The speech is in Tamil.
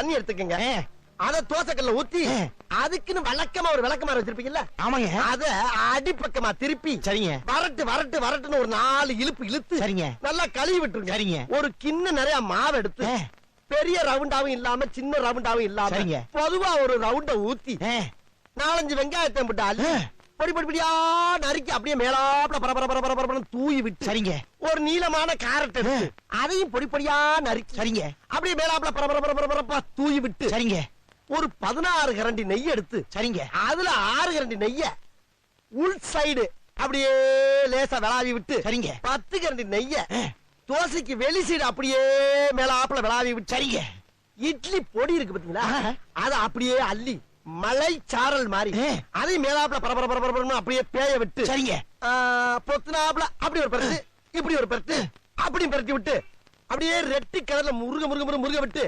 தண்ணி எடுத்துக்கங்க. அத தோசைக்கல்ல ஊத்தி அதுக்குன்னு வழக்கமா ஒரு விளக்கமாறு வச்சிருப்பீங்கல்ல? ஆமாங்க. அத அடிப்பக்கமா திருப்பி சரிங்க. வரட்டு வரட்டு வரட்டுன்னு ஒரு 4 இழுப்பு இழுத்து சரிங்க. நல்லா கழுவி விட்டுருங்க. சரிங்க. ஒரு கிண்ண நிறைய மாவு எடுத்து பெரிய ரவுண்டாவும் இல்லாம சின்ன ரவுண்டாவும் இல்லாம சரிங்க. பொதுவா ஒரு ரவுண்ட ஊத்தி 4-5 வெங்காயத்தை போட்டு அள்ளி பொடி பொடி பொடியா நறுக்கி அப்படியே மேலாப்ல பரபர தூவி விட்டு சரிங்க. ஒரு நீளமான கேரட் எடுத்து அதையும் பொடி பொடியா நறுக்கி சரிங்க. அப்படியே மேலாப்ல பரபர தூவி விட்டு சரிங்க. ஒரு 16 கரண்டி நெய் எடுத்து சரிங்க. அதுல 6 கரண்டி நெய்ய உள் சைடு அப்படியே லேசா விளாவி விட்டு சரிங்க. 10 கரண்டி நெய்ய தோசைக்கு வெளி சைடு அப்படியே மேலாப்ல விளாவி விட்டு சரிங்க. இட்லி பொடி இருக்கு பாத்தீங்களா? அத அப்படியே அள்ளி மலை சாரல் மாதிரி அதை மேலாப்ல பரபர அப்படியே பேய விட்டு சரிங்க. பொத்துனாப்ல அப்படி ஒரு பரட்டு இப்படி ஒரு பரட்டு அப்படி பரட்டி விட்டு அப்படியே ரெட்டி கலர்ல முருக முருக முருக முருக விட்டு